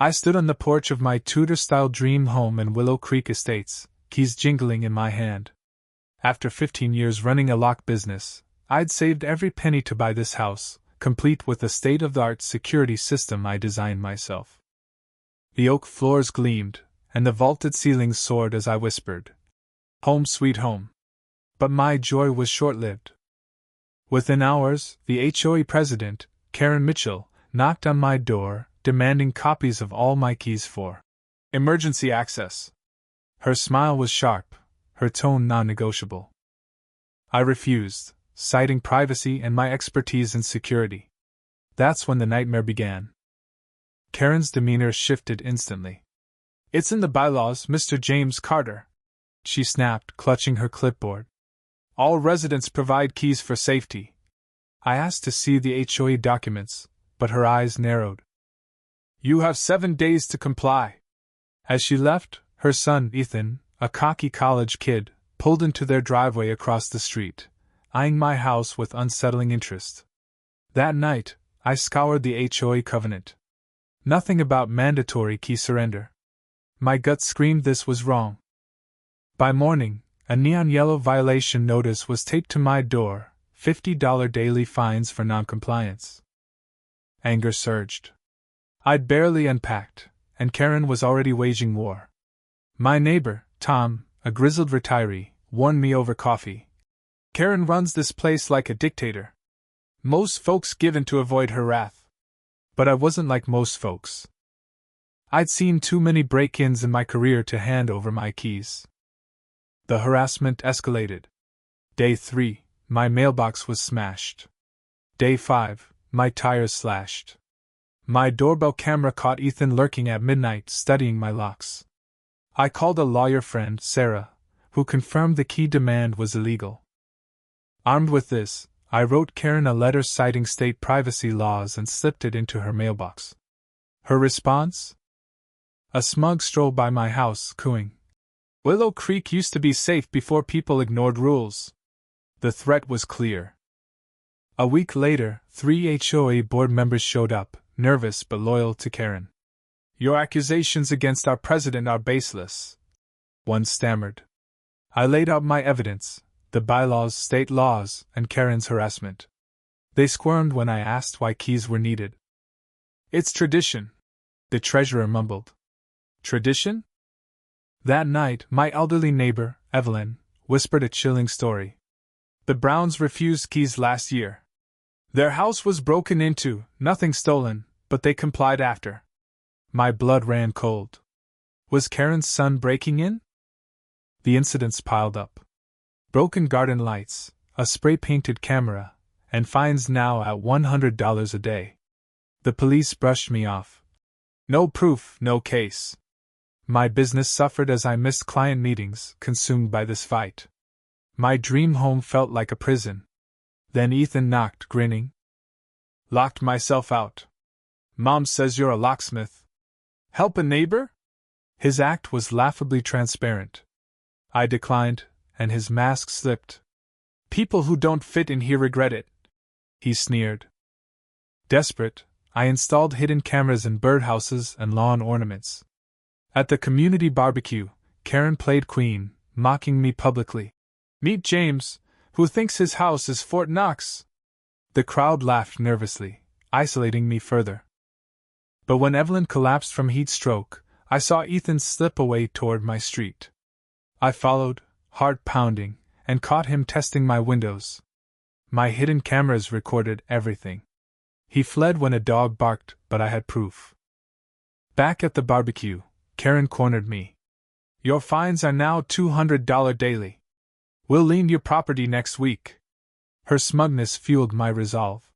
I stood on the porch of my Tudor-style dream home in Willow Creek Estates, keys jingling in my hand. After 15 years running a lock business, I'd saved every penny to buy this house, complete with the state-of-the-art security system I designed myself. The oak floors gleamed, and the vaulted ceilings soared as I whispered, "Home sweet home." But my joy was short-lived. Within hours, the HOA president, Karen Mitchell, knocked on my door, demanding copies of all my keys for emergency access. Her smile was sharp, her tone non-negotiable. I refused, citing privacy and my expertise in security. That's when the nightmare began. Karen's demeanor shifted instantly. "It's in the bylaws, Mr. James Carter," she snapped, clutching her clipboard. "All residents provide keys for safety." I asked to see the HOA documents, but her eyes narrowed. "You have 7 days to comply." As she left, her son, Ethan, a cocky college kid, pulled into their driveway across the street, eyeing my house with unsettling interest. That night, I scoured the HOA covenant. Nothing about mandatory key surrender. My gut screamed this was wrong. By morning, a neon yellow violation notice was taped to my door, $50 daily fines for noncompliance. Anger surged. I'd barely unpacked, and Karen was already waging war. My neighbor, Tom, a grizzled retiree, warned me over coffee. "Karen runs this place like a dictator. Most folks give in to avoid her wrath." But I wasn't like most folks. I'd seen too many break-ins in my career to hand over my keys. The harassment escalated. Day 3, my mailbox was smashed. Day 5, my tires slashed. My doorbell camera caught Ethan lurking at midnight, studying my locks. I called a lawyer friend, Sarah, who confirmed the key demand was illegal. Armed with this, I wrote Karen a letter citing state privacy laws and slipped it into her mailbox. Her response? A smug stroll by my house, cooing, "Willow Creek used to be safe before people ignored rules." The threat was clear. A week later, 3 HOA board members showed up, nervous but loyal to Karen. "Your accusations against our president are baseless," one stammered. I laid out my evidence, the bylaws, state laws, and Karen's harassment. They squirmed when I asked why keys were needed. "It's tradition," the treasurer mumbled. "Tradition?" That night, my elderly neighbor, Evelyn, whispered a chilling story. "The Browns refused keys last year. Their house was broken into, nothing stolen, but they complied after." My blood ran cold. Was Karen's son breaking in? The incidents piled up. Broken garden lights, a spray-painted camera, and fines now at $100 a day. The police brushed me off. No proof, no case. My business suffered as I missed client meetings, consumed by this fight. My dream home felt like a prison. Then Ethan knocked, grinning. "Locked myself out. Mom says you're a locksmith. Help a neighbor?" His act was laughably transparent. I declined, and his mask slipped. "People who don't fit in here regret it," he sneered. Desperate, I installed hidden cameras in birdhouses and lawn ornaments. At the community barbecue, Karen played queen, mocking me publicly. "Meet James, who thinks his house is Fort Knox." The crowd laughed nervously, isolating me further. But when Evelyn collapsed from heat stroke, I saw Ethan slip away toward my street. I followed, heart pounding, and caught him testing my windows. My hidden cameras recorded everything. He fled when a dog barked, but I had proof. Back at the barbecue, Karen cornered me. "Your fines are now $200 daily. We'll lien your property next week." Her smugness fueled my resolve.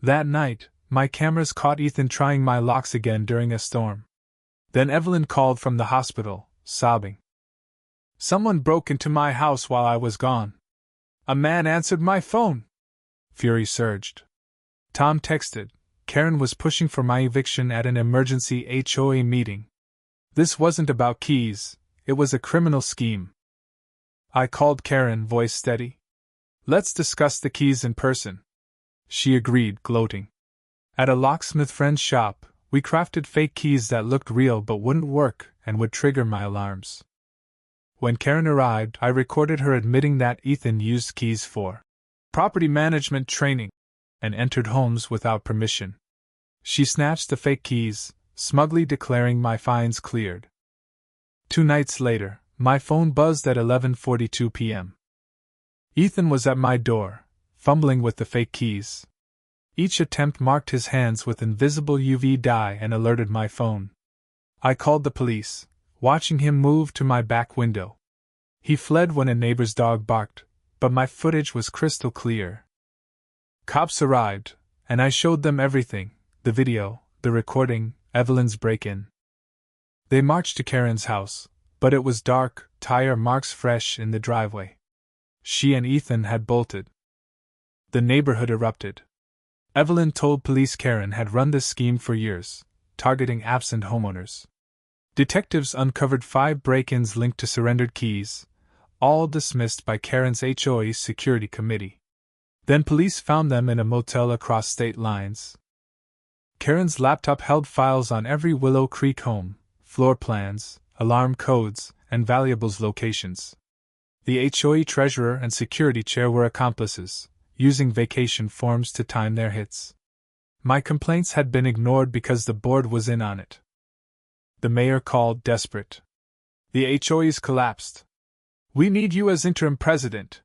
That night, my cameras caught Ethan trying my locks again during a storm. Then Evelyn called from the hospital, sobbing. "Someone broke into my house while I was gone. A man answered my phone." Fury surged. Tom texted. Karen was pushing for my eviction at an emergency HOA meeting. This wasn't about keys, it was a criminal scheme. I called Karen, voice steady. "Let's discuss the keys in person." She agreed, gloating. At a locksmith friend's shop, We crafted fake keys that looked real but wouldn't work and would trigger my alarms. When Karen arrived, I recorded her admitting that Ethan used keys for property management training and entered homes without permission. She snatched the fake keys, smugly declaring my fines cleared. 2 nights later, my phone buzzed at 11:42 p.m. Ethan was at my door, fumbling with the fake keys. Each attempt marked his hands with invisible UV dye and alerted my phone. I called the police, watching him move to my back window. He fled when a neighbor's dog barked, but my footage was crystal clear. Cops arrived, and I showed them everything: the video, the recording, Evelyn's break-in. They marched to Karen's house, but it was dark, tire marks fresh in the driveway. She and Ethan had bolted. The neighborhood erupted. Evelyn told police Karen had run this scheme for years, targeting absent homeowners. Detectives uncovered 5 break-ins linked to surrendered keys, all dismissed by Karen's HOA security committee. Then police found them in a motel across state lines. Karen's laptop held files on every Willow Creek home, floor plans, alarm codes, and valuables locations. The HOA treasurer and security chair were accomplices, using vacation forms to time their hits. My complaints had been ignored because the board was in on it. The mayor called, desperate. The HOAs collapsed. "We need you as interim president."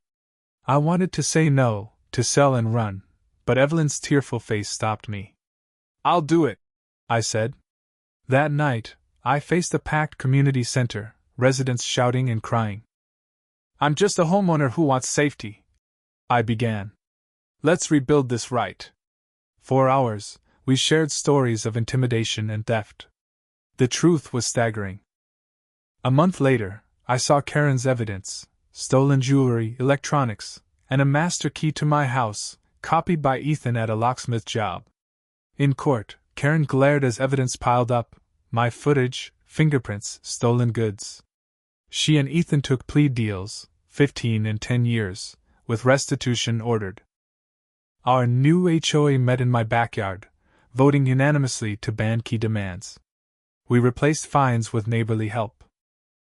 I wanted to say no, to sell and run, but Evelyn's tearful face stopped me. "I'll do it," I said. That night, I faced a packed community center, residents shouting and crying. "I'm just a homeowner who wants safety," I began. "Let's rebuild this right." For hours, we shared stories of intimidation and theft. The truth was staggering. A month later, I saw Karen's evidence: stolen jewelry, electronics, and a master key to my house, copied by Ethan at a locksmith job. In court, Karen glared as evidence piled up: my footage, fingerprints, stolen goods. She and Ethan took plea deals, 15 and 10 years, with restitution ordered. Our new HOA met in my backyard, voting unanimously to ban key demands. We replaced fines with neighborly help.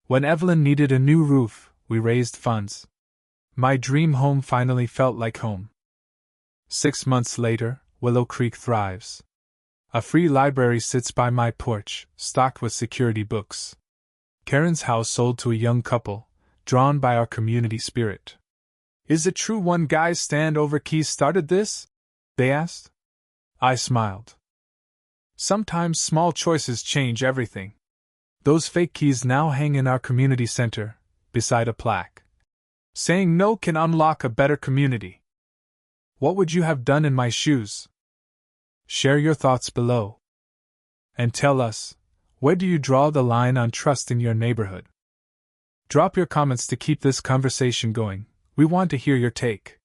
When Evelyn needed a new roof, we raised funds. My dream home finally felt like home. 6 months later, Willow Creek thrives. A free library sits by my porch, stocked with security books. Karen's house sold to a young couple, drawn by our community spirit. "Is it true one guy's stand over keys started this?" they asked. I smiled. Sometimes small choices change everything. Those fake keys now hang in our community center, beside a plaque saying no can unlock a better community. What would you have done in my shoes? Share your thoughts below. And tell us, where do you draw the line on trust in your neighborhood? Drop your comments to keep this conversation going. We want to hear your take.